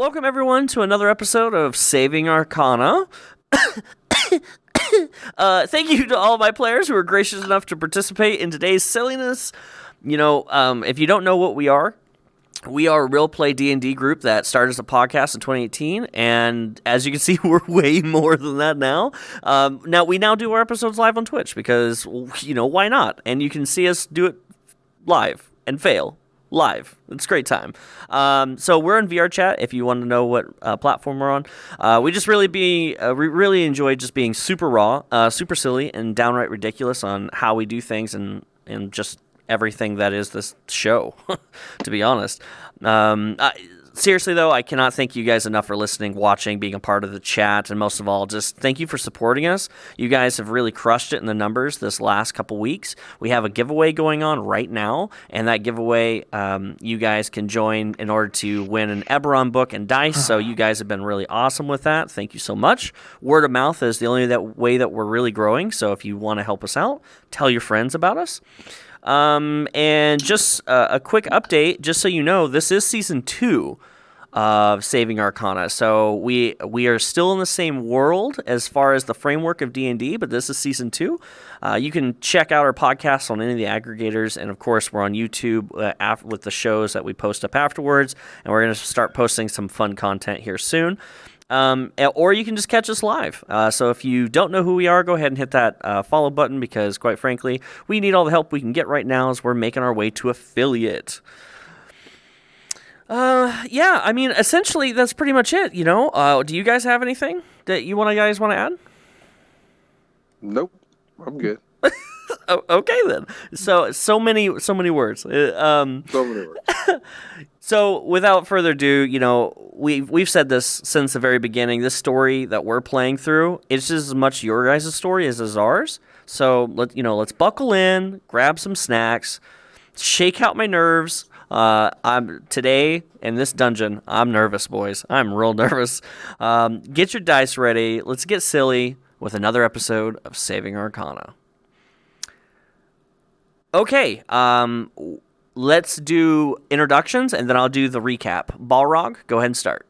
Welcome, everyone, to another episode of Saving Arcana. Thank you to all my players who are gracious enough to participate in today's silliness. If you don't know what we are a real play D&D group that started as a podcast in 2018, and as you can see, we're way more than that now. We now do our episodes live on Twitch because, why not? And you can see us do it live and fail. Live. It's a great time. So we're in VR chat if you want to know what platform we're on. We just really enjoy just being super raw, super silly, and downright ridiculous on how we do things and just everything that is this show, to be honest. Seriously, though, I cannot thank you guys enough for listening, watching, being a part of the chat, and most of all, just thank you for supporting us. You guys have really crushed it in the numbers this last couple weeks. We have a giveaway going on right now, and that giveaway you guys can join in order to win an Eberron book and dice, so you guys have been really awesome with that. Thank you so much. Word of mouth is the only way that we're really growing, so if you want to help us out, tell your friends about us. And just a quick update, just so you know, this is Season 2 of Saving Arcana. So we are still in the same world as far as the framework of D&D, but this is Season 2. You can check out our podcast on any of the aggregators, and of course, we're on YouTube with the shows that we post up afterwards, and we're going to start posting some fun content here soon. Or you can just catch us live. So if you don't know who we are, go ahead and hit that follow button because, quite frankly, we need all the help we can get right now as we're making our way to affiliate. Essentially, that's pretty much it, Do you guys have anything that you guys want to add? Nope. I'm good. Okay, then. So many words. So many words. So, without further ado, we've said this since the very beginning. This story that we're playing through, it's just as much your guys' story as is ours. So, let's buckle in, grab some snacks, shake out my nerves. I'm today in this dungeon. I'm nervous, boys. I'm real nervous. Get your dice ready. Let's get silly with another episode of Saving Arcana. Okay. Let's do introductions, and then I'll do the recap. Balrog, go ahead and start.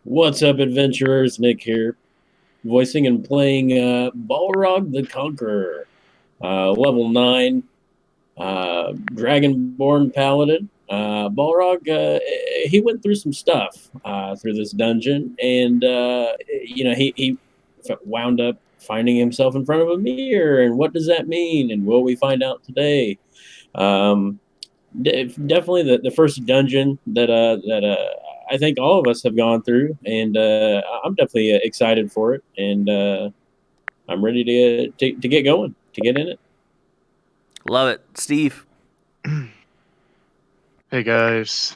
What's up, adventurers? Nick here, voicing and playing Balrog the Conqueror, level 9, Dragonborn Paladin. Balrog, he went through some stuff through this dungeon, and he wound up finding himself in front of a mirror. And what does that mean? And will we find out today? Definitely the first dungeon that I think all of us have gone through, and I'm definitely excited for it, and I'm ready to get going, to get in it. Love it. Steve. Hey guys.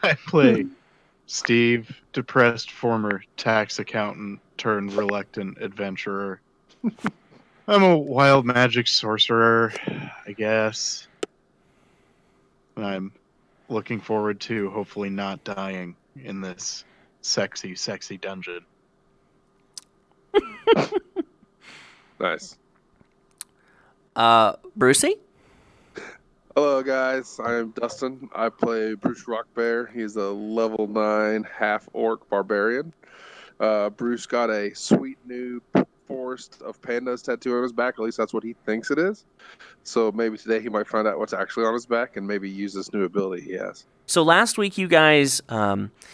I play Steve, depressed former tax accountant turned reluctant adventurer. I'm a wild magic sorcerer, I guess. And I'm looking forward to hopefully not dying in this sexy, sexy dungeon. Nice. Brucey? Hello, guys. I'm Dustin. I play Bruce Rockbear. He's a level 9 half-orc barbarian. Bruce got a sweet new forest of pandas tattoo on his back. At least that's what he thinks it is. So maybe today he might find out what's actually on his back and maybe use this new ability he has. So last week you guys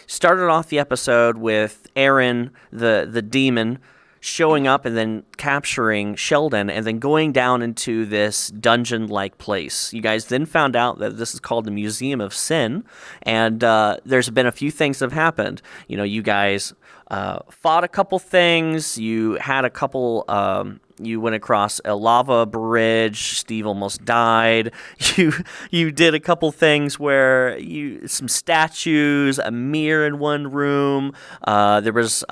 started off the episode with Aaron, the demon, showing up and then capturing Sheldon and then going down into this dungeon-like place. You guys then found out that this is called the Museum of Sin, and there's been a few things that have happened. You guys fought a couple things. You had a couple... you went across a lava bridge. Steve almost died. You did a couple things where some statues, a mirror in one room. There was...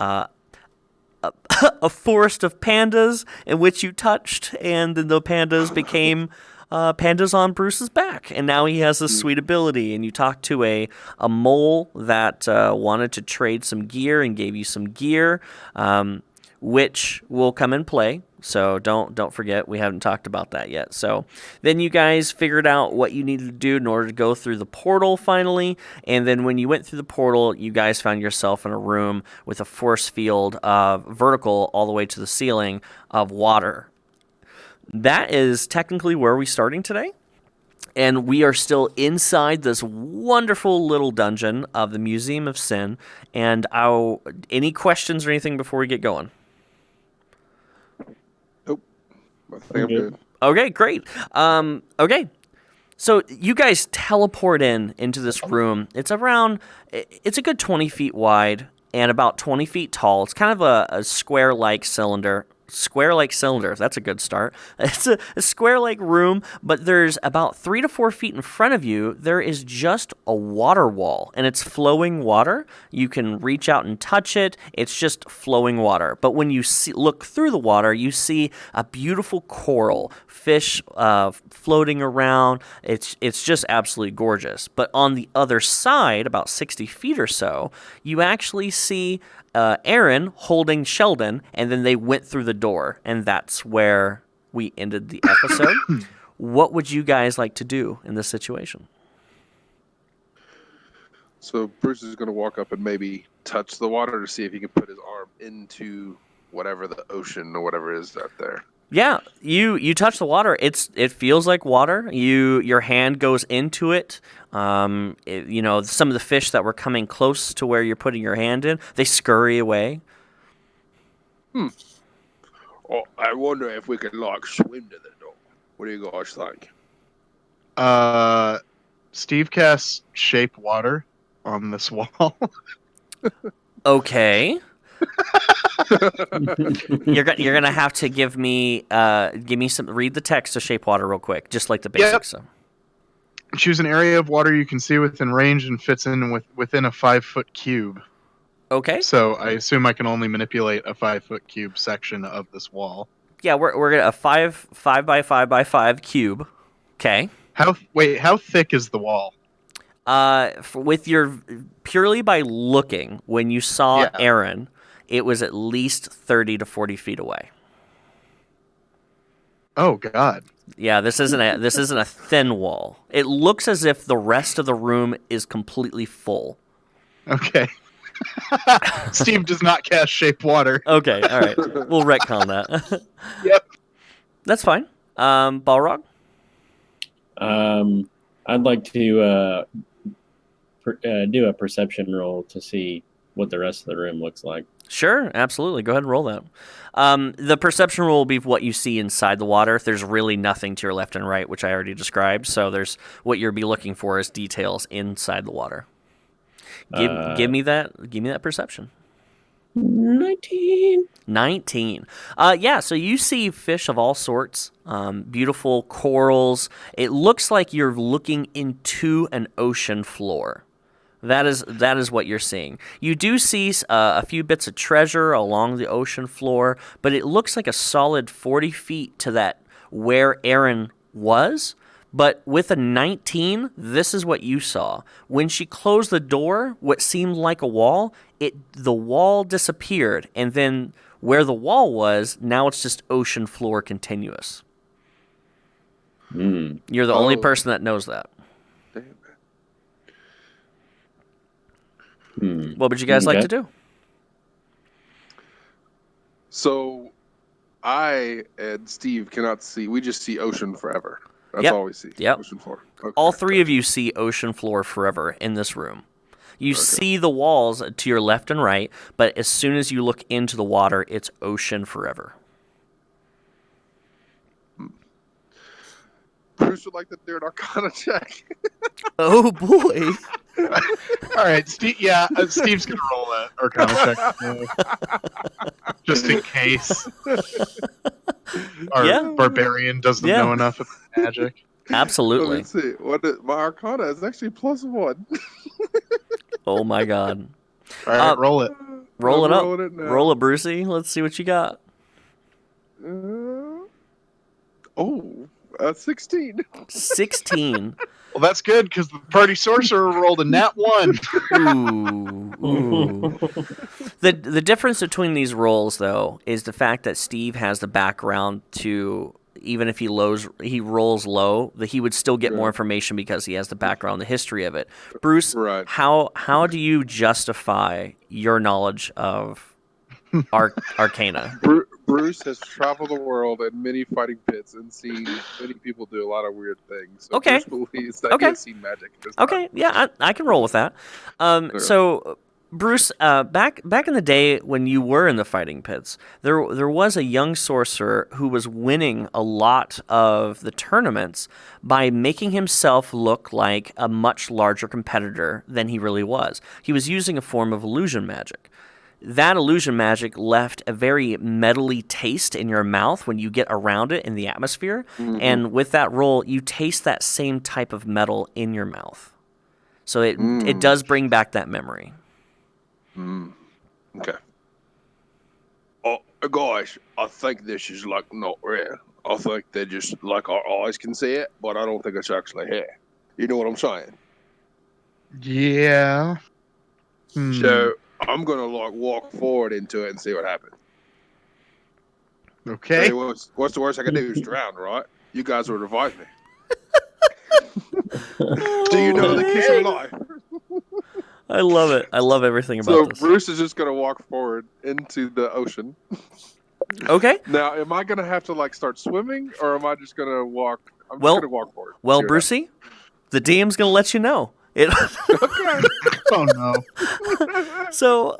a forest of pandas in which you touched, and then the pandas became pandas on Bruce's back, and now he has this sweet ability. And you talked to a mole that wanted to trade some gear and gave you some gear. which will come in play. So don't forget, we haven't talked about that yet. So then you guys figured out what you needed to do in order to go through the portal finally. And then when you went through the portal, you guys found yourself in a room with a force field vertical all the way to the ceiling of water. That is technically where we're starting today. And we are still inside this wonderful little dungeon of the Museum of Sin. And any questions or anything before we get going? Nope. I think I'm good. Okay, great. Okay. So you guys teleport into this room. It's a good 20 feet wide and about 20 feet tall. It's kind of a square-like cylinder. That's a good start. It's a square-like room, but there's about 3 to 4 feet in front of you. There is just a water wall, and it's flowing water. You can reach out and touch it. It's just flowing water. But when you look through the water, you see a beautiful coral, fish floating around. It's just absolutely gorgeous. But on the other side, about 60 feet or so, you actually see Aaron holding Sheldon, and then they went through the door, and that's where we ended the episode. What would you guys like to do in this situation? So Bruce is going to walk up and maybe touch the water to see if he can put his arm into whatever the ocean or whatever is out there. Yeah, you touch the water. It feels like water. Your hand goes into it. Some of the fish that were coming close to where you're putting your hand in, they scurry away. Oh, I wonder if we could swim to the door. What do you guys think? Steve casts shape water on this wall. Okay. You're gonna have to give me some. Read the text of shape water real quick, just like the basics. Yep. Choose an area of water you can see within range and fits in within a 5-foot cube. Okay. So I assume I can only manipulate a 5-foot cube section of this wall. Yeah, we're gonna a 5 by 5 by 5 cube. Okay. How thick is the wall? Purely by looking, when you saw Yeah. Aaron, it was at least 30 to 40 feet away. Oh God. Yeah, this isn't a thin wall. It looks as if the rest of the room is completely full. Okay. Steve does not cast shape water. Okay, all right. We'll retcon that. Yep. That's fine. Balrog? I'd like to do a perception roll to see what the rest of the room looks like. Sure, absolutely. Go ahead and roll that. The perception roll will be what you see inside the water. There's really nothing to your left and right, which I already described. So there's what you'll be looking for is details inside the water. Give me that perception. 19. 19. Yeah, so you see fish of all sorts, beautiful corals. It looks like you're looking into an ocean floor. That is what you're seeing. You do see a few bits of treasure along the ocean floor, but it looks like a solid 40 feet to that where Aaron was. But with a 19, this is what you saw. When she closed the door, what seemed like a wall, the wall disappeared, and then where the wall was, now it's just ocean floor continuous. You're the only person that knows that. What would you guys like to do? So, I and Steve cannot see. We just see ocean forever. That's all we see. Yep. Ocean floor. Okay. All three of you see ocean floor forever in this room. You see the walls to your left and right, but as soon as you look into the water, it's ocean forever. Bruce would like to do an Arcana check. Oh, boy. All right, Steve. Yeah, Steve's gonna roll that Arcana check, just in case our barbarian doesn't know enough of magic. Absolutely. Let's see. My Arcana is actually +1. Oh my God. All right, roll it. Roll it up. Roll it, Brucey. Let's see what you got. 16. 16. Well, that's good because the party sorcerer rolled a nat 1. Ooh. The difference between these rolls, though, is the fact that Steve has the background to, even if he rolls low, that he would still get more information because he has the background, the history of it. Bruce, Right. how do you justify your knowledge of Arcana? Bruce has traveled the world in many fighting pits and seen many people do a lot of weird things. So Okay. Bruce believes that he has seen magic. Okay, yeah, I can roll with that. So, Bruce, back in the day when you were in the fighting pits, there was a young sorcerer who was winning a lot of the tournaments by making himself look like a much larger competitor than he really was. He was using a form of illusion magic. That illusion magic left a very metally taste in your mouth when you get around it in the atmosphere. Mm-hmm. And with that roll, you taste that same type of metal in your mouth. So it does bring back that memory. Okay. Oh, guys, I think this is like not real. I think they're just like our eyes can see it, but I don't think it's actually here. You know what I'm saying? Yeah. So I'm gonna walk forward into it and see what happens. Okay. Hey, what's the worst I can do is drown, right? You guys will revive me. Do you know the kiss of life? I love it. I love everything about this. So Bruce is just gonna walk forward into the ocean. Okay. Now, am I gonna have to start swimming, or am I just gonna walk? I'm just gonna walk forward. Well, Brucey, the DM's gonna let you know. Okay. Oh no. So,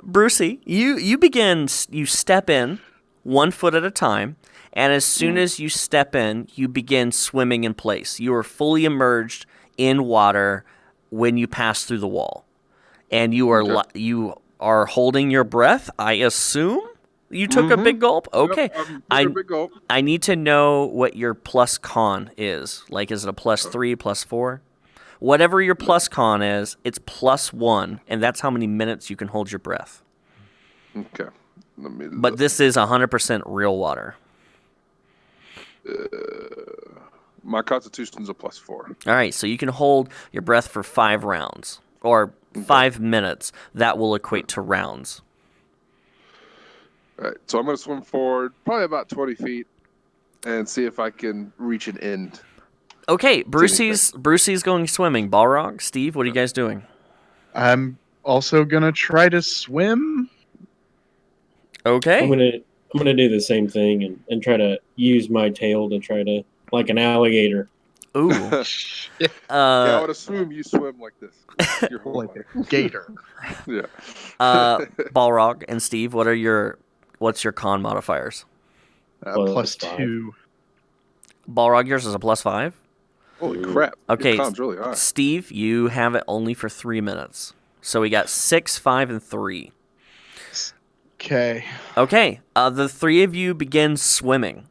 Brucey, you step in 1 foot at a time, and as soon as you step in, you begin swimming in place. You are fully immersed in water when you pass through the wall, and you are holding your breath. I assume you took a big gulp. Okay, a big gulp. I need to know what your plus con is. Like, is it a +3, +4? Whatever your plus con is, it's +1, and that's how many minutes you can hold your breath. Okay. But this is 100% real water. My constitution's a +4. All right, so you can hold your breath for 5 rounds, or 5 minutes. That will equate to rounds. All right, so I'm going to swim forward, probably about 20 feet, and see if I can reach an end. Okay, Brucey's going swimming. Balrog, Steve, what are you guys doing? I'm also gonna try to swim. Okay. I'm gonna do the same thing and try to use my tail to try to, like an alligator. Ooh. Yeah, I would assume you swim like this. Your whole Like life. a gator. Yeah. Balrog and Steve, what's your con modifiers? +2. Balrog, yours is a +5? Holy crap. Okay, Your con's really high. Steve, you have it only for 3 minutes. So we got 6, 5, and 3. Okay. Okay, the 3 of you begin swimming.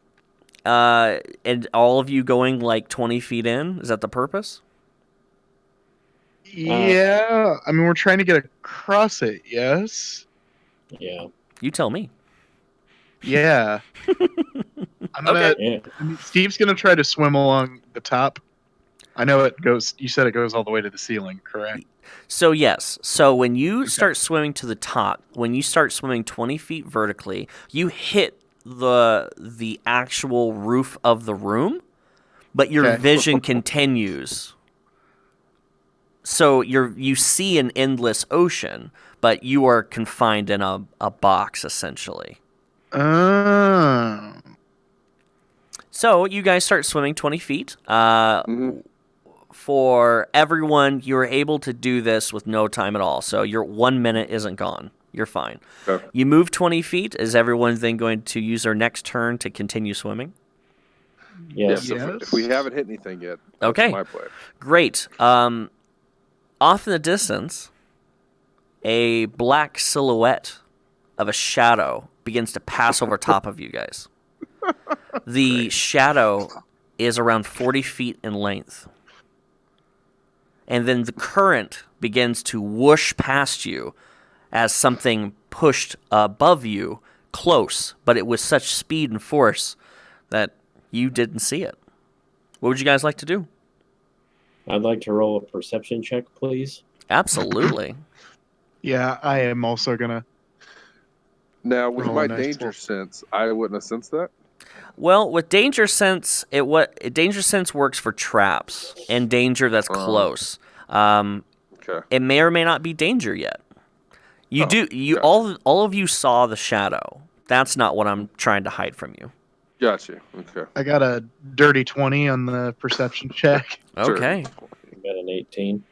And all of you going like 20 feet in? Is that the purpose? Yeah. I mean, we're trying to get across it, yes? Yeah. You tell me. Yeah. I'm gonna. Okay. Yeah. I mean, Steve's gonna try to swim along the top. I know it goes. You said it goes all the way to the ceiling, correct? So yes. So when you start swimming to the top, when you start swimming 20 feet vertically, you hit the actual roof of the room, but your vision continues. So you see an endless ocean, but you are confined in a box essentially. Oh. So you guys start swimming 20 feet. For everyone, you're able to do this with no time at all. So your 1 minute isn't gone. You're fine. Okay. You move 20 feet. Is everyone then going to use their next turn to continue swimming? Yes. So if we haven't hit anything yet, that's Okay. my plan. Great. Off in the distance, a black silhouette of a shadow begins to pass over top of you guys. The shadow is around 40 feet in length. And then the current begins to whoosh past you as something pushed above you close, but it was such speed and force that You didn't see it. What would you guys like to do? I'd like to roll a perception check, please. Absolutely. Yeah, I am also gonna. Now, with Roll my a nice danger roll. sense, I wouldn't have sensed that. Well, with danger sense, danger sense works for traps and danger that's close. Okay. It may or may not be danger yet. You gotcha. all of you saw the shadow. That's not what I'm trying to hide from you. Gotcha. Okay. I got a dirty 20 on the perception check. Okay. I got an 18.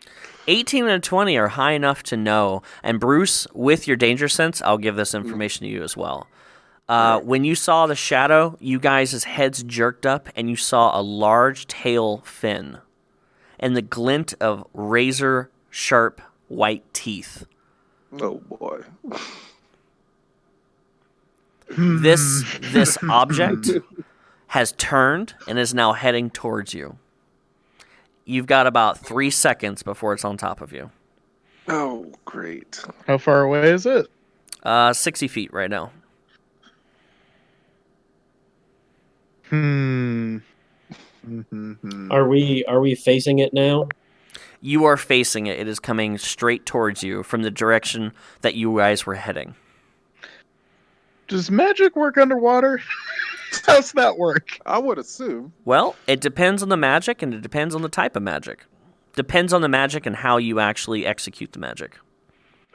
18 and 20 are high enough to know. And Bruce, with your danger sense, I'll give this information to you as well. When you saw the shadow, you guys' heads jerked up and you saw a large tail fin and the glint of razor-sharp white teeth. Oh boy. This object has turned and is now heading towards you. You've got about 3 seconds before it's on top of you. Oh, great. How far away is it? 60 feet right now. Are we facing it now? You are facing it. It is coming straight towards you from the direction that you guys were heading. Does magic work underwater? How's that work? I would assume. Well, it depends on the magic, and it depends on the type of magic. Depends on the magic and how you actually execute the magic.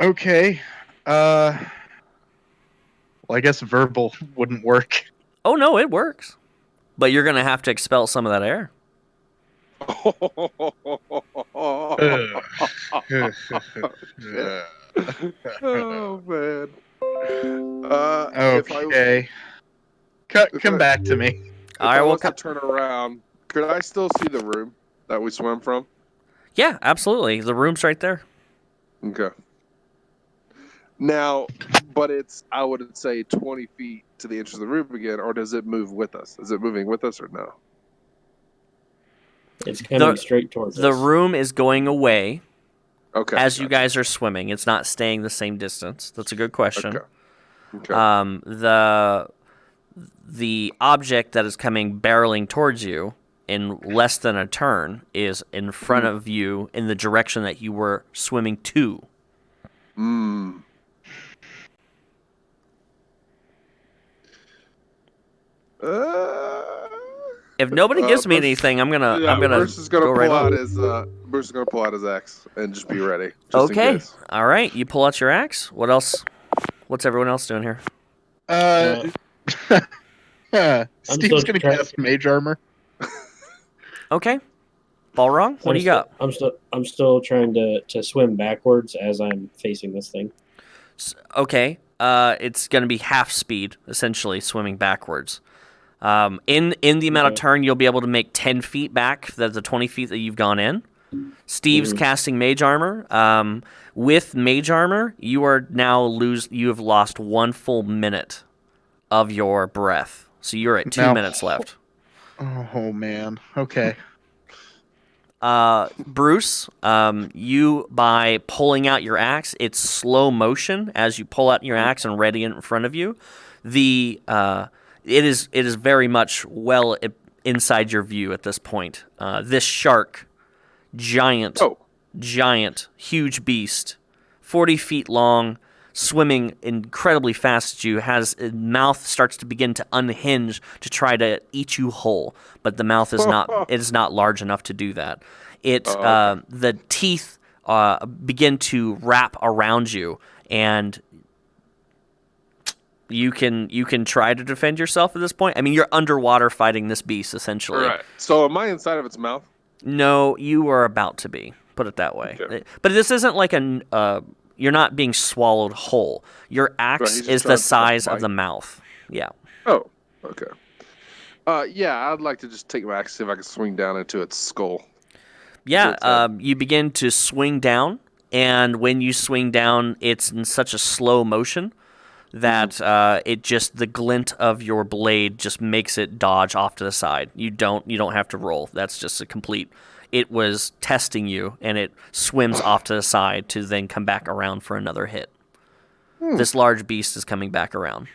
Okay. Well, I guess verbal wouldn't work. Oh, no, it works. But you're going to have to expel some of that air. Oh man. Okay. Come back to me. If I was to turn around, could I still see the room that we swam from? Yeah, absolutely. The room's right there. Okay. Now, but it's, I would say, 20 feet to the edge of the room again, or does it move with us? Is it moving with us or no? It's coming straight towards us. The room is going away as you gotcha. guys are swimming. It's not staying the same distance. That's a good question. Okay. The object that is coming barreling towards you in less than a turn is in front of you in the direction that you were swimming to. If nobody gives me anything, I'm gonna Bruce is gonna go right on. Bruce is gonna pull out his axe and just be ready. Just Okay. in case. All right. You pull out your axe. What else? What's everyone else doing here? Steve's gonna cast mage armor. Okay. Balrog, what do you got? I'm still trying to swim backwards as I'm facing this thing. Okay. It's going to be half speed, essentially, swimming backwards. In the amount of turn, you'll be able to make 10 feet back, the 20 feet that you've gone in. Steve's casting mage armor. With mage armor, you have lost 1 full minute of your breath. So you're at 2 minutes left. Oh man. Okay. Bruce, you, by pulling out your axe, it's slow motion as you pull out your axe and ready it in front of you. It is very much well inside your view at this point. This shark, giant, huge beast, 40 feet long, swimming incredibly fast at you, its mouth starts to begin to unhinge to try to eat you whole, but the mouth is not large enough to do that. The teeth begin to wrap around you, and you can try to defend yourself at this point. I mean, you're underwater fighting this beast, essentially. Right. So am I inside of its mouth? No, you are about to be. Put it that way. Okay. But this isn't like you're not being swallowed whole. Your axe is the size of the mouth. Yeah. Oh, okay. Yeah, I'd like to just take my axe, see if I can swing down into its skull. Yeah, you begin to swing down, and when you swing down, it's in such a slow motion that the glint of your blade just makes it dodge off to the side. You don't have to roll. That's just a complete. It was testing you, and it swims off to the side to then come back around for another hit. This large beast is coming back around.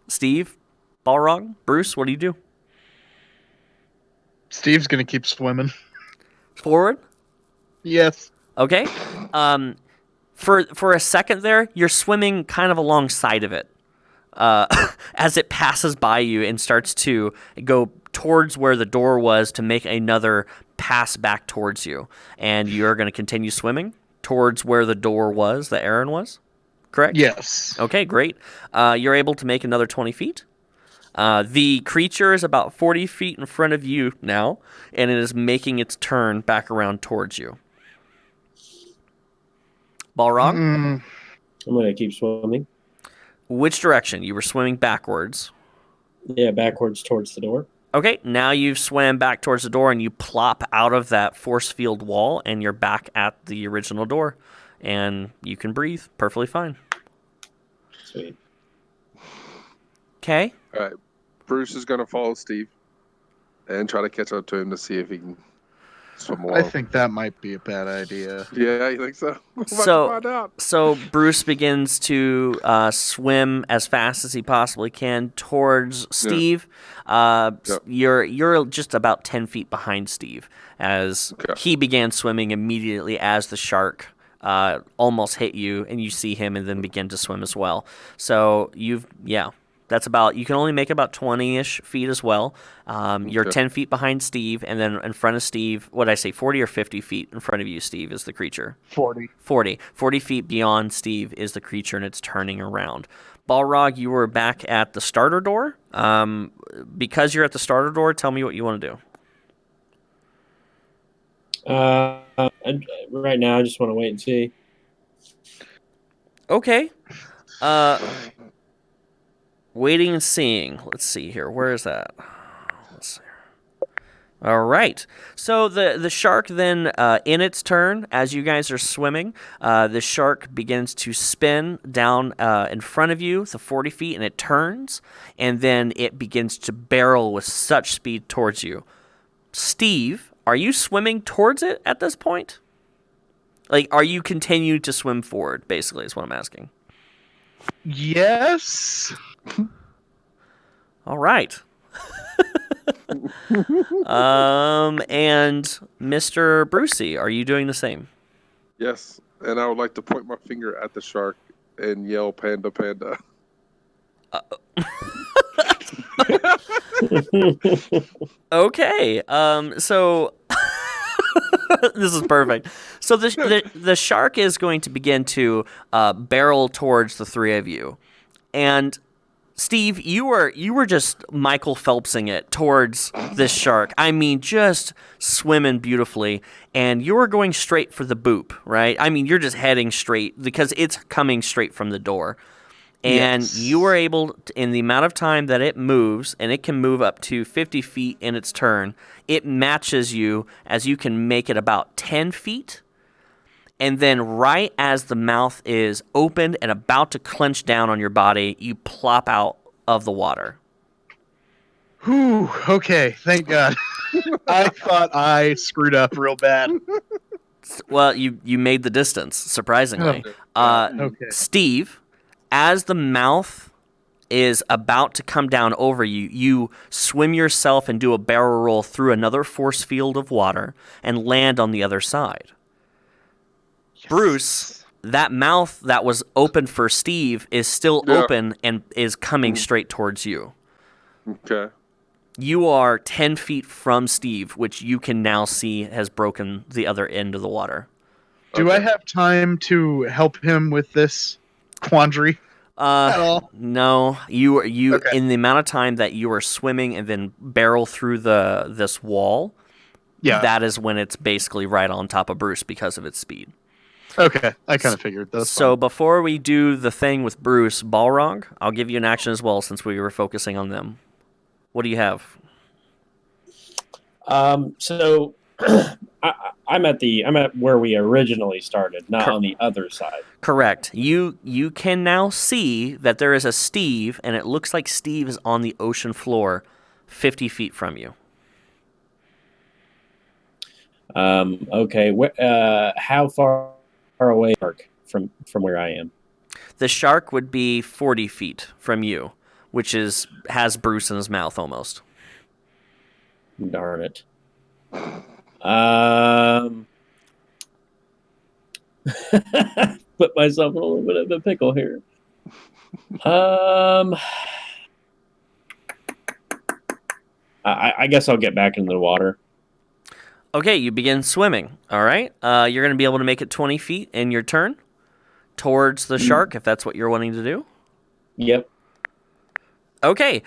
Steve, Balrog, Bruce, what do you do? Steve's gonna keep swimming. Forward. Yes. Okay. For a second there, you're swimming kind of alongside of it as it passes by you and starts to go towards where the door was to make another pass back towards you. And you're going to continue swimming towards where the door was that Aaron was, correct? Yes. Okay, great. You're able to make another 20 feet. The creature is about 40 feet in front of you now, and it is making its turn back around towards you. Balrog? I'm going to keep swimming. Which direction? You were swimming backwards. Yeah, backwards towards the door. Okay, now you've swam back towards the door and you plop out of that force field wall and you're back at the original door. And you can breathe perfectly fine. Sweet. Okay. All right. Bruce is going to follow Steve and try to catch up to him to see if he can swim along. I think that might be a bad idea. Yeah, you think so? We're about to find out. So Bruce begins to swim as fast as he possibly can towards Steve. You're just about 10 feet behind Steve as he began swimming immediately as the shark almost hit you, and you see him and then begin to swim as well. So that's about, you can only make about 20-ish feet as well. You're 10 feet behind Steve, and then in front of Steve, what did I say, 40 or 50 feet in front of you, Steve, is the creature? 40. 40 feet beyond Steve is the creature, and it's turning around. Balrog, you were back at the starter door. Because you're at the starter door, tell me what you want to do. Right now, I just want to wait and see. Okay. Waiting and seeing. Let's see here. Where is that? Let's see. All right. So the shark then, in its turn, as you guys are swimming, the shark begins to spin down in front of you, the 40 feet, and it turns, and then it begins to barrel with such speed towards you. Steve, are you swimming towards it at this point? Like, are you continuing to swim forward, basically, is what I'm asking. Yes. All right. And Mr. Brucey, are you doing the same? Yes, and I would like to point my finger at the shark and yell, "Panda, panda." Okay. So this is perfect. So the shark is going to begin to barrel towards the three of you, and Steve, you were just Michael Phelpsing it towards this shark. I mean, just swimming beautifully, and you were going straight for the boop, right? I mean, you're just heading straight because it's coming straight from the door. And you were able, in the amount of time that it moves, and it can move up to 50 feet in its turn, it matches you as you can make it about 10 feet. And then right as the mouth is opened and about to clench down on your body, you plop out of the water. Whew, okay, thank God. I thought I screwed up real bad. Well, you made the distance, surprisingly. Okay. Steve, as the mouth is about to come down over you, you swim yourself and do a barrel roll through another force field of water and land on the other side. Yes. Bruce, that mouth that was open for Steve is still open and is coming straight towards you. Okay. You are 10 feet from Steve, which you can now see has broken the other end of the water. Do I have time to help him with this quandary at all? No. You in the amount of time that you are swimming and then barrel through this wall, that is when it's basically right on top of Bruce because of its speed. Okay, I kind of figured. That's so fine. Before we do the thing with Bruce, Balrog, I'll give you an action as well since we were focusing on them. What do you have? So I'm at where we originally started, not on the other side. Correct. You can now see that there is a Steve, and it looks like Steve is on the ocean floor, 50 feet from you. Okay. How far away from where I am? The shark would be 40 feet from you, which has Bruce in his mouth almost. Darn it. Put myself in a little bit of a pickle here. I guess I'll get back into the water. Okay, you begin swimming. All right. You're going to be able to make it 20 feet in your turn towards the shark, if that's what you're wanting to do. Yep. Okay.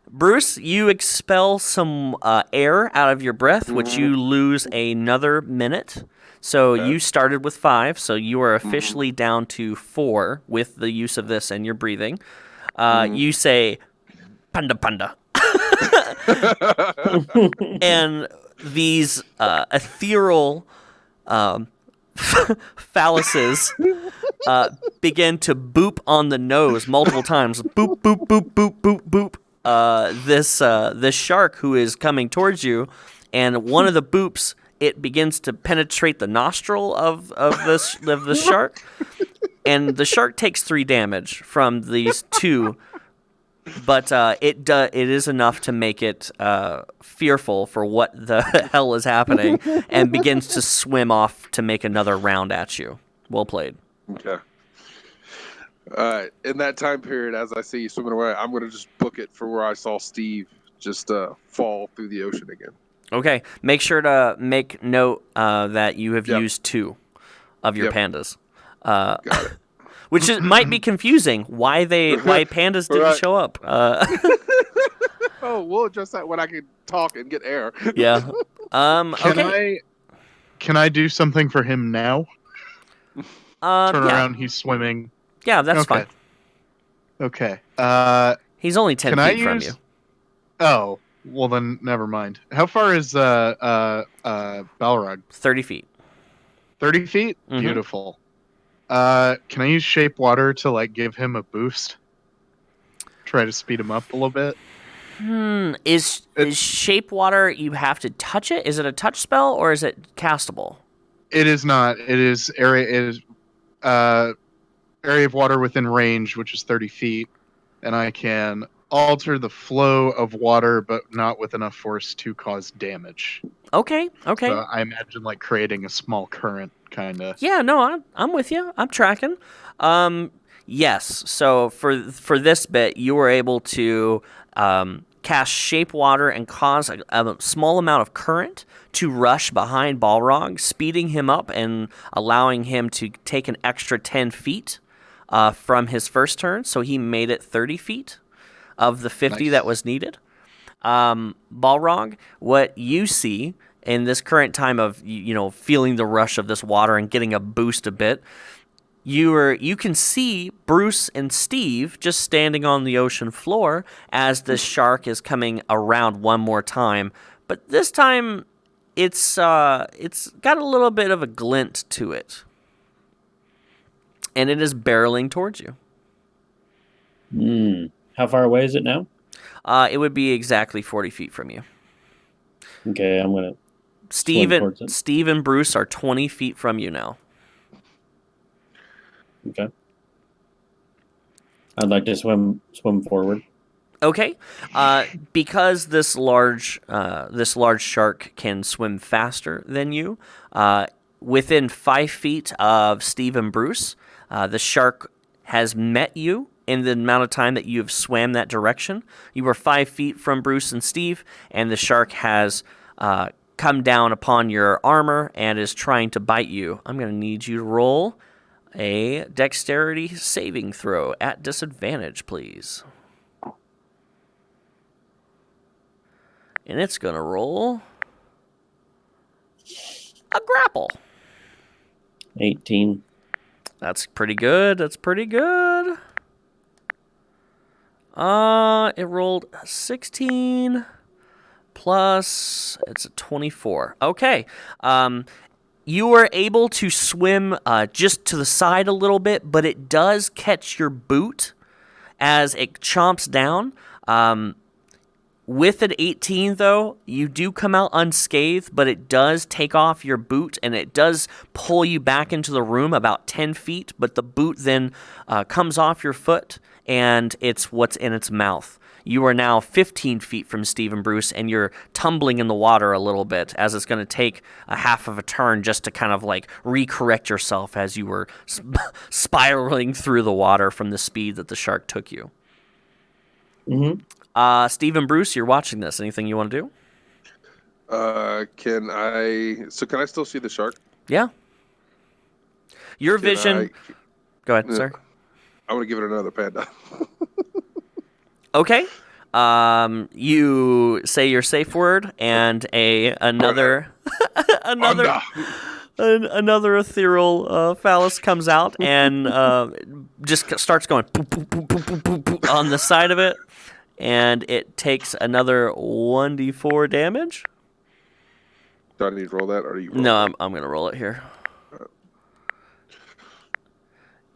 Bruce, you expel some air out of your breath, which you lose another minute. So you started with 5, so you are officially down to 4 with the use of this and your breathing. You say, panda panda. And these ethereal phalluses begin to boop on the nose multiple times. Boop, boop, boop, boop, boop, boop. This shark who is coming towards you, and one of the boops, it begins to penetrate the nostril of the shark, and the shark takes 3 damage from these 2. But it is enough to make it fearful for what the hell is happening, and begins to swim off to make another round at you. Well played. Okay. All right. In that time period, as I see you swimming away, I'm going to just book it for where I saw Steve just fall through the ocean again. Okay. Make sure to make note that you have used 2 of your pandas. Got it. Which might be confusing. Why pandas didn't show up? Oh, we'll address that when I can talk and get air. Yeah. Okay. Can I do something for him now? Turn around. He's swimming. Yeah, that's fine. Okay. He's only 10 feet from you. Oh, well then, never mind. How far is Balrog? 30 feet. 30 feet? Mm-hmm. Beautiful. Can I use shape water to give him a boost? Try to speed him up a little bit. Is shape water, you have to touch it? Is it a touch spell or is it castable? It is not. It is area of water within range, which is 30 feet, and I can alter the flow of water, but not with enough force to cause damage. Okay. So I imagine creating a small current, kind of. Yeah, no, I'm with you. I'm tracking. Yes. So for this bit, you were able to cast shape water and cause a small amount of current to rush behind Balrog, speeding him up and allowing him to take an extra 10 feet from his first turn. So he made it 30 feet of the 50 that was needed. Balrog, what you see in this current time of feeling the rush of this water and getting a boost a bit, you can see Bruce and Steve just standing on the ocean floor as the shark is coming around one more time, but this time it's got a little bit of a glint to it, and it is barreling towards you. How far away is it now? It would be exactly 40 feet from you. Okay, I'm gonna. Steve and Bruce are 20 feet from you now. Okay. I'd like to swim forward. Okay. Because this large shark can swim faster than you, within 5 feet of Steve and Bruce, the shark has met you in the amount of time that you have swam that direction. You were 5 feet from Bruce and Steve, and the shark has come down upon your armor and is trying to bite you. I'm going to need you to roll a dexterity saving throw at disadvantage, please. And it's going to roll a grapple. 18. That's pretty good. It rolled a 16 plus, it's a 24. Okay. You were able to swim just to the side a little bit, but it does catch your boot as it chomps down. With an 18, though, you do come out unscathed, but it does take off your boot, and it does pull you back into the room about 10 feet, but the boot then comes off your foot, and it's what's in its mouth. you are now 15 feet from Steve and Bruce, and you're tumbling in the water a little bit as it's going to take a half of a turn just to kind of like recorrect yourself as you were spiraling through the water from the speed that the shark took you. Mm-hmm. Steve and Bruce, you're watching this. Anything you want to do? Can I still see the shark? Yeah. Your Can vision. Go ahead, Yeah. sir. I want to give it another panda. Okay. You say your safe word, and another another ethereal phallus comes out and just starts going boop, boop, boop, boop, boop, boop, boop on the side of it, and it takes another 1d4 damage. Do I need to roll that, or are you? No, I'm gonna roll it here.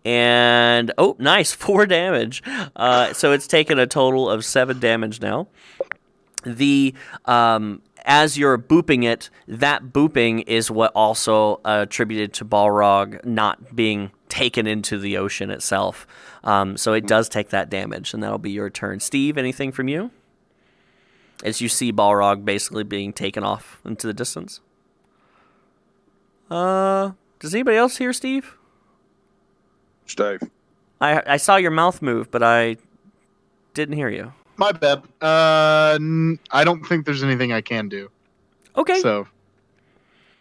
And nice, 4 damage. So it's taken a total of 7 damage now. The as you're booping it, that booping is what also attributed to Balrog not being taken into the ocean itself. So it does take that damage, and that'll be your turn. Steve, anything from you? As you see Balrog basically being taken off into the distance. Does anybody else hear Steve? Steve. I saw your mouth move, but I didn't hear you. My bad. I don't think there's anything I can do. Okay. So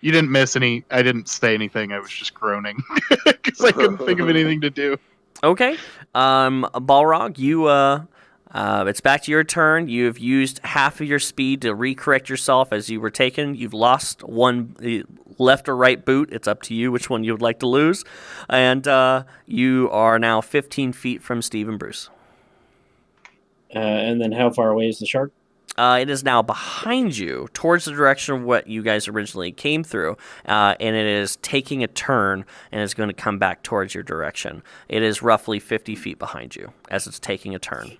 you didn't miss any. I didn't say anything. I was just groaning because I couldn't think of anything to do. Okay. Balrog, you it's back to your turn. You've used half of your speed to recorrect yourself as you were taken. You've lost one left or right boot. It's up to you which one you would like to lose. And you are now 15 feet from Steve and Bruce. And then how far away is the shark? It is now behind you, towards the direction of what you guys originally came through, and it is taking a turn and is going to come back towards your direction. It is roughly 50 feet behind you as it's taking a turn.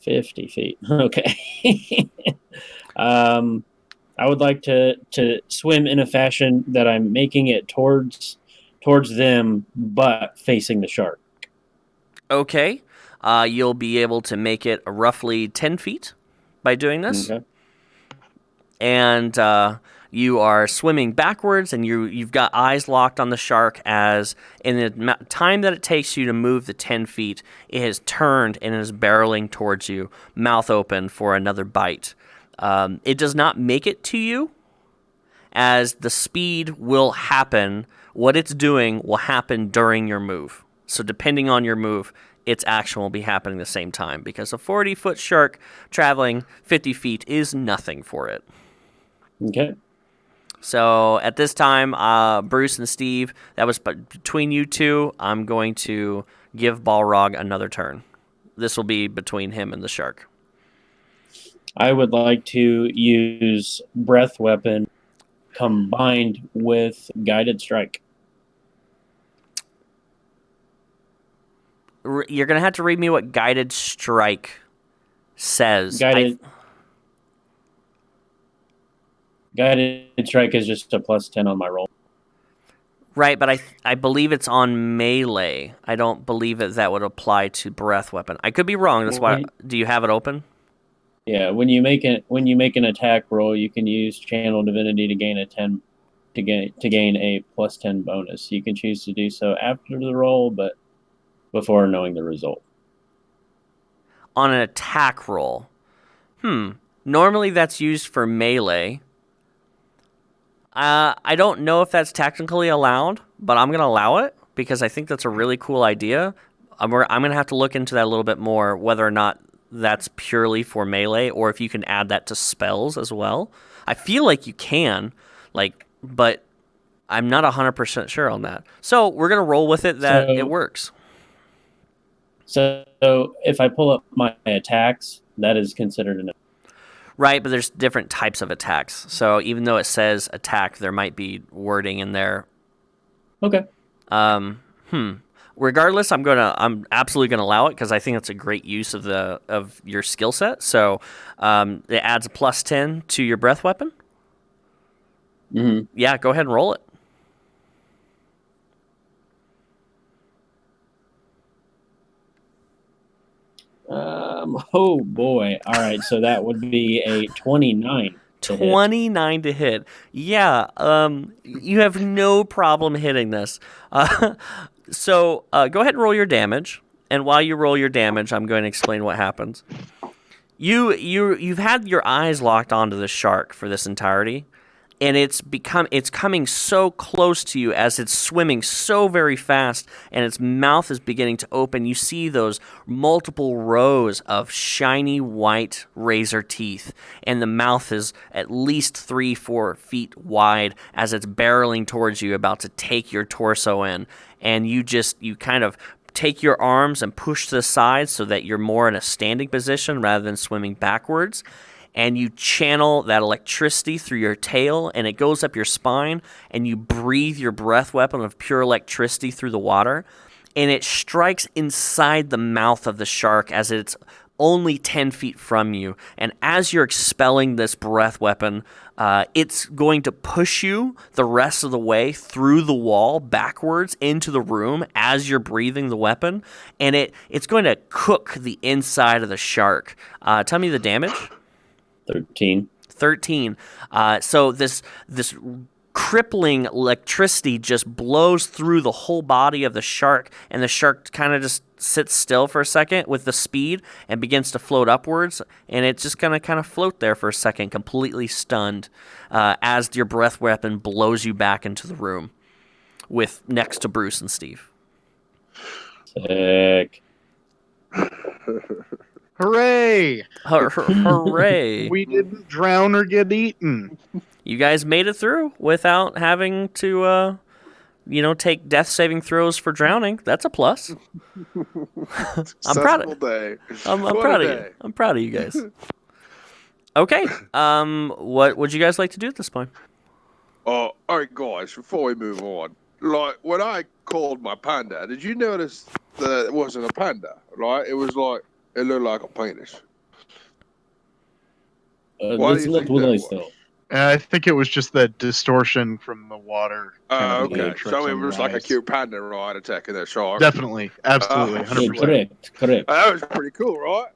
50 feet. Okay. I would like to swim in a fashion that I'm making it towards them, but facing the shark. Okay. You'll be able to make it roughly 10 feet by doing this. Okay. And you are swimming backwards, and you've got eyes locked on the shark as in the time that it takes you to move the 10 feet, it has turned and is barreling towards you, mouth open for another bite. It does not make it to you, as the speed will happen. What it's doing will happen during your move. So depending on your move, its action will be happening at the same time, because a 40-foot shark traveling 50 feet is nothing for it. Okay. So at this time, Bruce and Steve, that was between you two. I'm going to give Balrog another turn. This will be between him and the shark. I would like to use breath weapon combined with guided strike. You're going to have to read me what guided strike says. Guided strike is just a +10 on my roll. Right, but I believe it's on melee. I don't believe that would apply to breath weapon. I could be wrong. That's why. Do you have it open? Yeah, when you make an attack roll, you can use Channel Divinity to gain a a +10 bonus. You can choose to do so after the roll, but before knowing the result. On an attack roll. Normally that's used for melee. I don't know if that's technically allowed, but I'm going to allow it because I think that's a really cool idea. I'm going to have to look into that a little bit more, whether or not that's purely for melee or if you can add that to spells as well. I feel like you can, but I'm not 100% sure on that. So we're going to roll with it that it works. So if I pull up my attacks, that is considered an... Right, but there's different types of attacks. So even though it says attack, there might be wording in there. Okay. Regardless, I'm absolutely gonna allow it because I think that's a great use of your skill set. So it adds a +10 to your breath weapon. Mm-hmm. Yeah, go ahead and roll it. Oh boy. All right, so that would be a 29 to hit. 29 to hit. Yeah, you have no problem hitting this. So go ahead and roll your damage. And while you roll your damage, I'm going to explain what happens. You've had your eyes locked onto the shark for this entirety, and it's coming so close to you as it's swimming so very fast, and its mouth is beginning to open. You see those multiple rows of shiny white razor teeth, and the mouth is at least 3-4 feet wide as it's barreling towards you, about to take your torso in. And you kind of take your arms and push to the side so that you're more in a standing position rather than swimming backwards. And you channel that electricity through your tail, and it goes up your spine, and you breathe your breath weapon of pure electricity through the water, and it strikes inside the mouth of the shark as it's only 10 feet from you. And as you're expelling this breath weapon, it's going to push you the rest of the way through the wall backwards into the room as you're breathing the weapon, and it's going to cook the inside of the shark. Tell me the damage. 13. So this crippling electricity just blows through the whole body of the shark, and the shark kind of just sits still for a second with the speed and begins to float upwards, and it's just going to kind of float there for a second, completely stunned, as your breath weapon blows you back into the room with next to Bruce and Steve. Sick. Hooray! Hooray! We didn't drown or get eaten. You guys made it through without having to, take death saving throws for drowning. That's a plus. I'm proud of day. I'm proud of you. I'm proud of you guys. Okay. What would you guys like to do at this point? All right, guys. Before we move on, like when I called my panda, did you notice that it wasn't a panda? Right? It was like it looked like a penis. Why do you think that was? I think it was just that distortion from the water. Okay. So it was like a cute panda, right, attacking that shark. Definitely. Absolutely. 100%. Correct. That was pretty cool, right?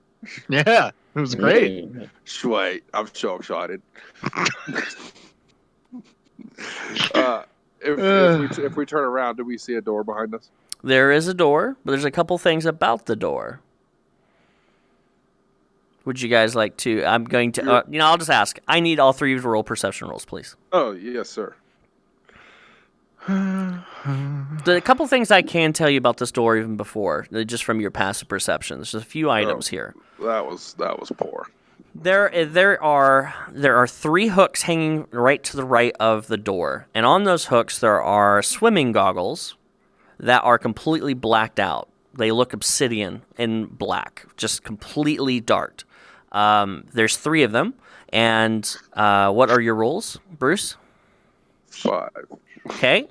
Yeah. It was great. Sweet. I'm so excited. If we turn around, do we see a door behind us? There is a door, but there's a couple things about the door. Would you guys like to? I'm going to. I'll just ask. I need all three of you to roll perception rolls, please. Oh, yes, sir. The couple things I can tell you about this door even before, just from your passive perception. There's a few items here. That was poor. There are 3 hooks hanging right to the right of the door, and on those hooks there are swimming goggles that are completely blacked out. They look obsidian and black, just completely dark. There's 3 of them, and what are your rolls, Bruce? 5. Okay.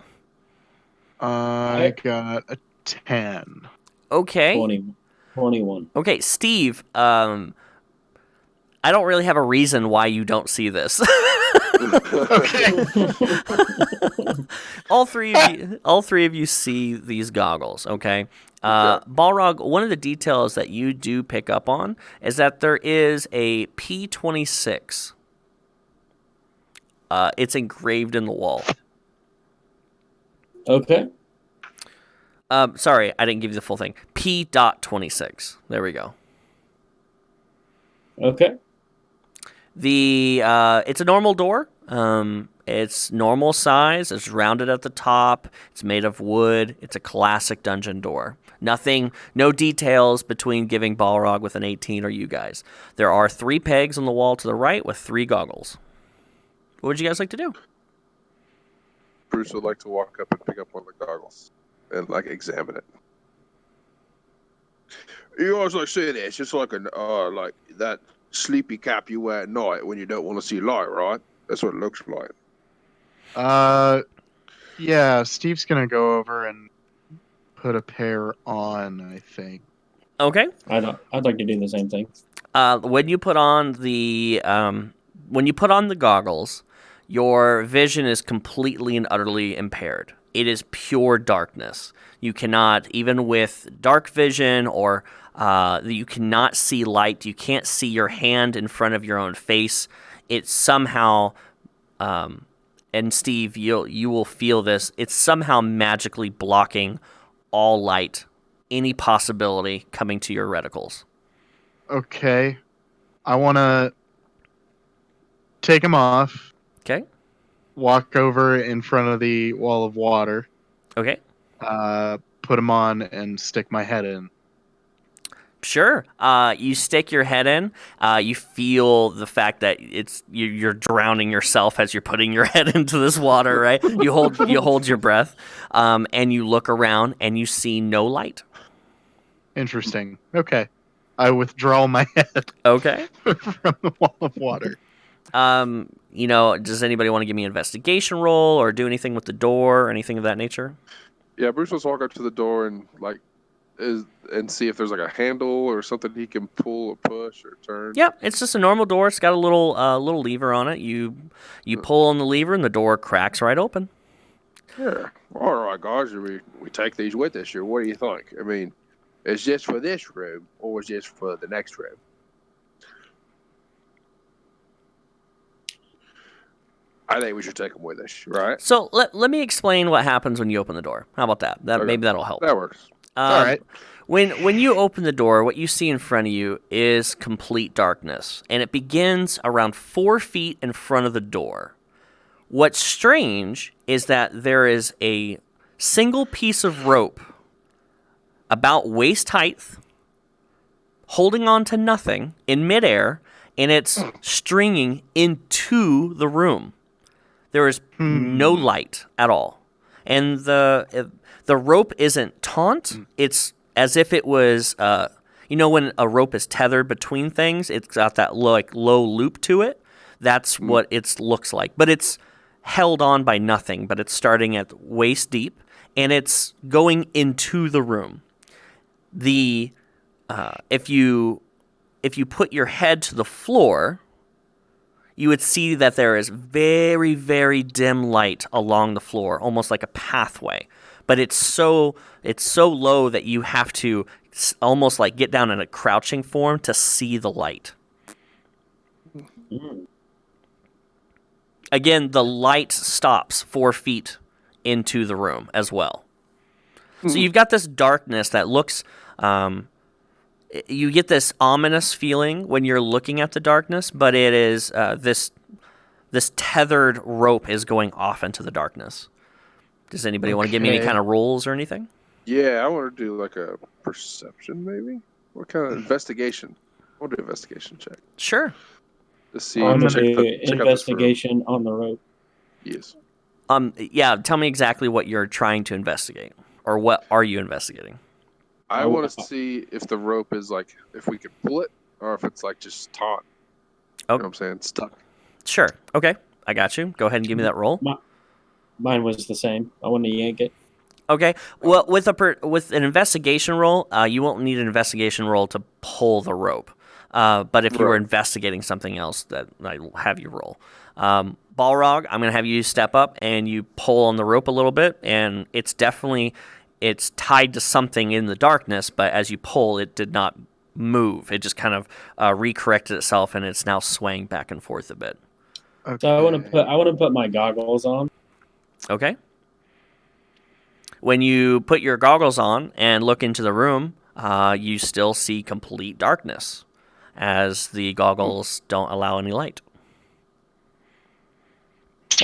I got a 10. Okay. 21. Okay, Steve. I don't really have a reason why you don't see this. Okay. All three of you see these goggles. Okay. Balrog, one of the details that you do pick up on is that there is a P26. It's engraved in the wall. Okay. Sorry, I didn't give you the full thing. P.26. There we go. Okay. It's a normal door. It's normal size. It's rounded at the top. It's made of wood. It's a classic dungeon door. No details between giving Balrog with an 18 or you guys. There are 3 pegs on the wall to the right with 3 goggles. What would you guys like to do? Bruce would like to walk up and pick up one of the goggles and examine it. You always say this. It's just like like that sleepy cap you wear at night when you don't want to see light, right? That's what it looks like. Yeah, Steve's gonna go over and put a pair on, I think. Okay. I'd like to do the same thing. When you put on the goggles, your vision is completely and utterly impaired. it is pure darkness. You cannot, even with dark vision or you cannot see light. You can't see your hand in front of your own face. It's somehow, and Steve, you will feel this. It's somehow magically blocking all light, any possibility coming to your reticles. Okay. I want to take them off. Okay. Walk over in front of the wall of water. Okay. Put them on and stick my head in. Sure. You stick your head in. You feel the fact that you're drowning yourself as you're putting your head into this water, right? You hold your breath, and you look around and you see no light. Interesting. Okay. I withdraw my head. Okay. From the wall of water. Does anybody want to give me an investigation roll or do anything with the door or anything of that nature? Yeah, Bruce wants to walk up to the door and and see if there's like a handle or something he can pull or push or turn. Yep, it's just a normal door. It's got a little lever on it. You pull on the lever and the door cracks right open. Yeah. All right, guys, we take these with us here. What do you think? I mean, is this for this room or is this for the next room? I think we should take them with us, right? So let me explain what happens when you open the door. How about that? Okay. Maybe that'll help. That works. All right. When you open the door, what you see in front of you is complete darkness, and it begins around 4 feet in front of the door. What's strange is that there is a single piece of rope about waist height, holding on to nothing in midair, and it's stringing into the room. There is no light at all, and the rope isn't taut. It's as if it was, when a rope is tethered between things, it's got that low loop to it. That's what it looks like. But it's held on by nothing, but it's starting at waist deep, and it's going into the room. If you put your head to the floor, you would see that there is very, very dim light along the floor, almost like a pathway. But it's so low that you have to almost like get down in a crouching form to see the light. Again, the light stops 4 feet into the room as well. So you've got this darkness that looks... you get this ominous feeling when you're looking at the darkness, but it is this tethered rope is going off into the darkness. Does anybody want to give me any kind of rolls or anything? Yeah, I want to do like a perception, maybe. What kind of investigation? I want to do an investigation check. Sure. To see. I'm going check to do out investigation on the rope. Yes. Yeah. Tell me exactly what you're trying to investigate, or what are you investigating? I want to see if the rope is like, if we can pull it, or if it's like just taut. Oh. You know what I'm saying? Stuck. Sure. Okay. I got you. Go ahead and give me that roll. Mine was the same. I want to yank it. Okay. Well, with an investigation roll, you won't need an investigation roll to pull the rope. But if you were investigating something else, that I'll have you roll. Balrog, I'm going to have you step up and you pull on the rope a little bit, and it's tied to something in the darkness, but as you pull, it did not move. It just kind of recorrected itself, and it's now swaying back and forth a bit. Okay. So I want to put my goggles on. Okay. When you put your goggles on and look into the room, you still see complete darkness, as the goggles don't allow any light.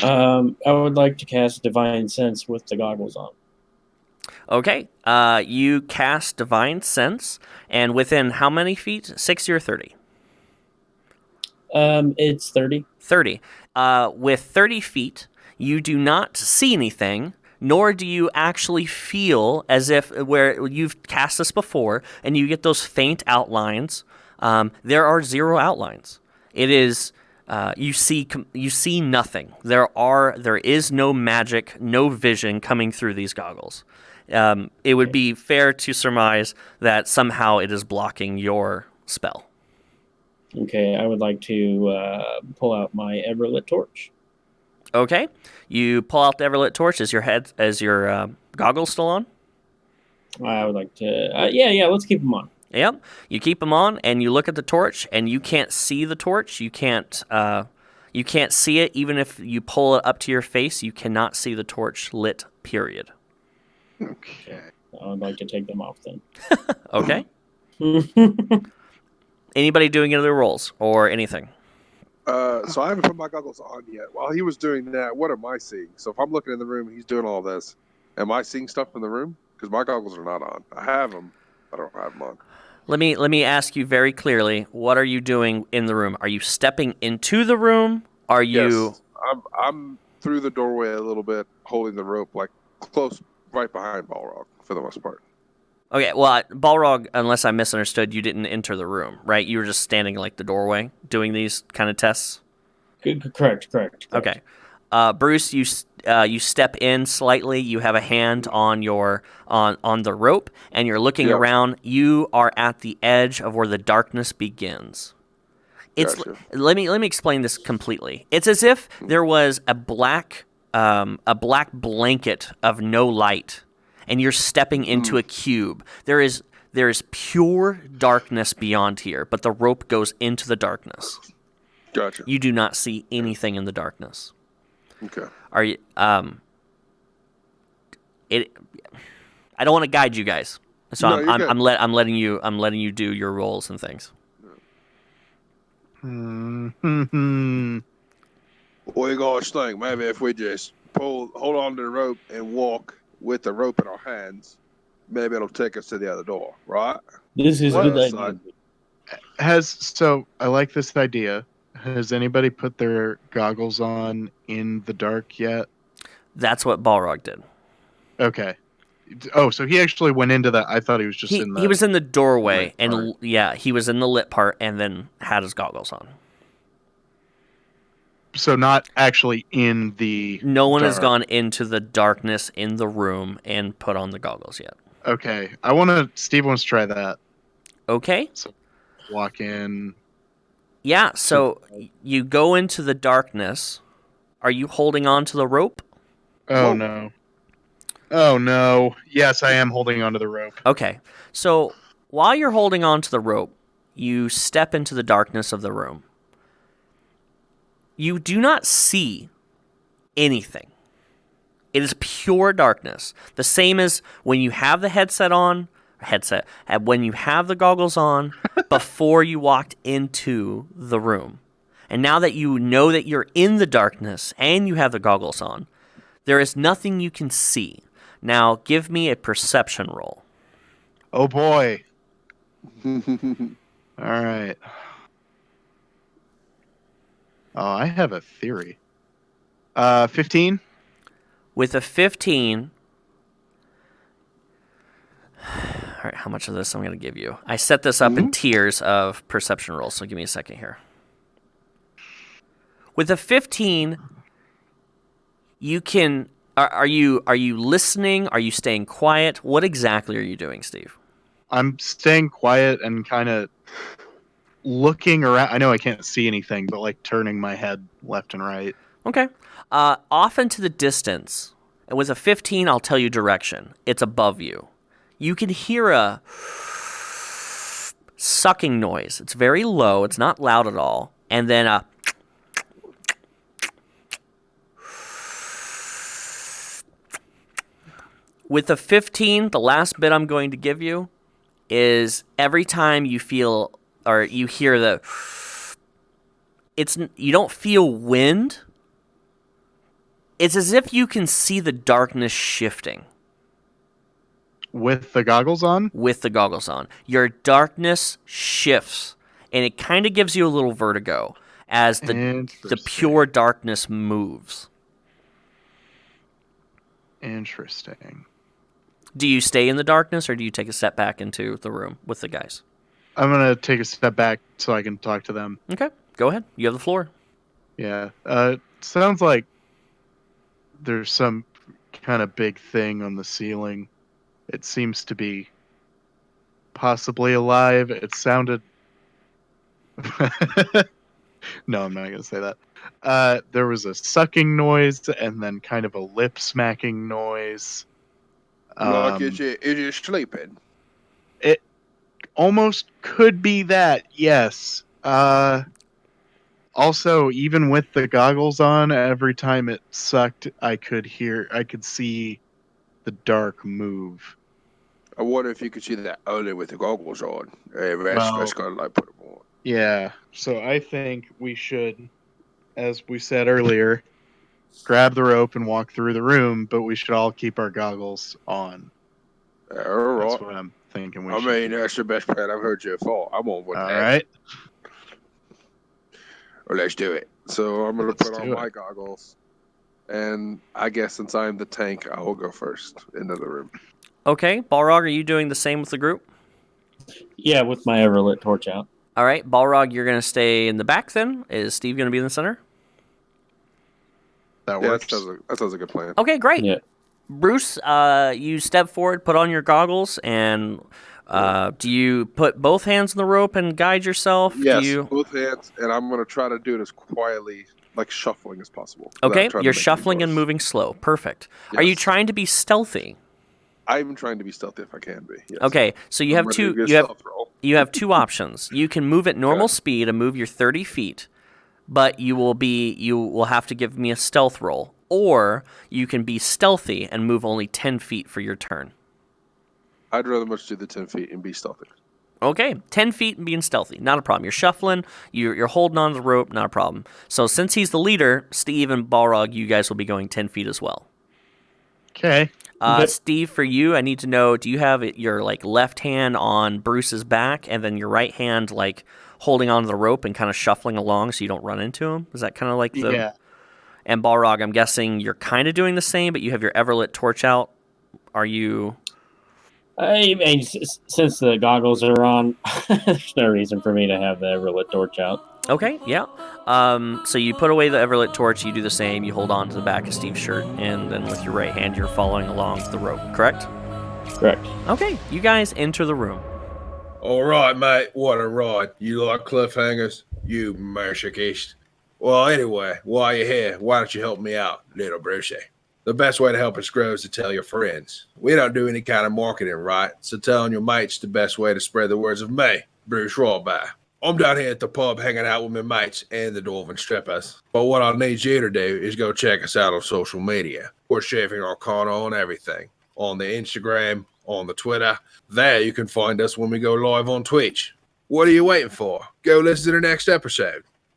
I would like to cast Divine Sense with the goggles on. Okay. You cast Divine Sense, and within how many feet? 60 or 30? It's 30. 30. With 30 feet, you do not see anything, nor do you actually feel as if where you've cast this before, and you get those faint outlines. There are 0 outlines. It is you see nothing. There is no magic, no vision coming through these goggles. It would be fair to surmise that somehow it is blocking your spell. Okay, I would like to pull out my Everlit torch. Okay. You pull out the Everlit torch. Is your goggles still on? I would like to. Yeah. Let's keep them on. Yep. You keep them on, and you look at the torch, and you can't see the torch. You can't see it, even if you pull it up to your face. You cannot see the torch lit. Period. Okay. I would like to take them off then. Okay. Anybody doing any other rolls or anything? So I haven't put my goggles on yet. While he was doing that, what am I seeing? So if I'm looking in the room, he's doing all this. Am I seeing stuff in the room? Because my goggles are not on. I have them. I don't have them on. Let me ask you very clearly. What are you doing in the room? Are you stepping into the room? Are you? Yes, I'm through the doorway a little bit, holding the rope, like close, right behind Balrog for the most part. Okay, well, Balrog, unless I misunderstood, you didn't enter the room, right? You were just standing like the doorway doing these kind of tests? Correct. Okay. Bruce, you step in slightly. You have a hand on on the rope, and you're looking around. You are at the edge of where the darkness begins. Gotcha. Let me explain this completely. It's as if there was a black blanket of no light, and you're stepping into a cube. There is pure darkness beyond here, but the rope goes into the darkness. Gotcha. You do not see anything in the darkness. Okay. Are you? I don't want to guide you guys, so No, I'm letting you do your rolls and things. What do you guys think? Maybe if we just hold on to the rope and walk with the rope in our hands, maybe it'll take us to the other door, right? This is a good idea. I like this idea. Has anybody put their goggles on in the dark yet? That's what Balrog did. Okay. Oh, so he actually went into that. I thought he was just in the... He was in the doorway, lit and part. yeah, he was in the lit part, and then had his goggles on. So not actually in the No one has dark. gone into the darkness in the room and put on the goggles yet. Okay. Steve wants to try that. Okay. So walk in. Yeah, so you go into the darkness. Are you holding on to the rope? Oh, Whoa. no. Oh, no. Yes, I am holding onto the rope. Okay. So while you're holding on to the rope, you step into the darkness of the room. You do not see anything. It is pure darkness. The same as when you have the when you have the goggles on before you walked into the room. And now that you know that you're in the darkness and you have the goggles on, there is nothing you can see. Now, give me a perception roll. Oh, boy. All right. Oh, I have a theory. 15? With a 15... All right, how much of this I'm going to give you? I set this up in tiers of perception rolls, so give me a second here. With a 15, you can... Are you listening? Are you staying quiet? What exactly are you doing, Steve? I'm staying quiet and kind of looking around. I know I can't see anything, but like turning my head left and right. Okay. Off into the distance, and with a 15, I'll tell you direction. It's above you. You can hear a sucking noise. It's very low. It's not loud at all. And then a... With the 15, the last bit I'm going to give you is every time you feel or you hear you don't feel wind. It's as if you can see the darkness shifting. With the goggles on? With the goggles on. Your darkness shifts, and it kind of gives you a little vertigo as the pure darkness moves. Interesting. Do you stay in the darkness, or do you take a step back into the room with the guys? I'm going to take a step back so I can talk to them. Okay, go ahead. You have the floor. Yeah. Sounds like there's some kind of big thing on the ceiling. It seems to be possibly alive. It sounded... No, I'm not going to say that. There was a sucking noise and then kind of a lip smacking noise. Like, is it sleeping? It almost could be that, yes. Also, even with the goggles on, every time it sucked, I could see the dark move. I wonder if you could see that only with the goggles on. That's gotta like put them on. Yeah, so I think we should, as we said earlier, grab the rope and walk through the room, but we should all keep our goggles on. All That's right. what I'm thinking. That's the best plan I've heard you fall. I'm on with All that. right. Well, let's do it. So I'm gonna Let's put on do my it. goggles, and I guess since I'm the tank, I will go first into the room. Okay, Balrog, are you doing the same with the group? Yeah, with my everlit torch out. All right, Balrog, you're going to stay in the back then. Is Steve going to be in the center? That Yeah, works. that sounds like a plan. Okay, great. Yeah. Bruce, you step forward, put on your goggles, and do you put both hands on the rope and guide yourself? Yes, both hands, and I'm gonna try to do it as quietly, like shuffling as possible. Okay, you're shuffling and moving slow. Perfect. Are you Yes. trying to be stealthy? I'm trying to be stealthy if I can be. Yes. Okay, so you I'm have ready to two. do a You have stealth roll. you have two options. You can move at normal Okay. speed and move your 30 feet, but you will have to give me a stealth roll, or you can be stealthy and move only 10 feet for your turn. I'd rather much do the 10 feet and be stealthy. Okay, 10 feet and being stealthy, not a problem. You're shuffling, you're holding on to the rope, not a problem. So since he's the leader, Steve and Balrog, you guys will be going 10 feet as well. Okay. Okay. Steve, for you, I need to know, do you have your left hand on Bruce's back and then your right hand holding onto the rope and kind of shuffling along so you don't run into him? Is that kind of like the... Yeah. And Balrog, I'm guessing you're kind of doing the same, but you have your everlit torch out. Are you... I mean, since the goggles are on, there's no reason for me to have the everlit torch out. Okay, yeah. So you put away the everlit torch, you do the same, you hold on to the back of Steve's shirt, and then with your right hand, you're following along the rope, correct? Correct. Okay, you guys enter the room. All right, mate. What a ride. You like cliffhangers? You masochist. Well, anyway, while you're here, why don't you help me out, little Brucey? The best way to help us grow is to tell your friends. We don't do any kind of marketing, right? So telling your mates the best way to spread the words of me, Bruce Rawby. I'm down here at the pub hanging out with my mates and the dwarven strippers. But what I need you to do is go check us out on social media. We're sharing Arcana on everything. On the Instagram, on the Twitter. There you can find us when we go live on Twitch. What are you waiting for? Go listen to the next episode.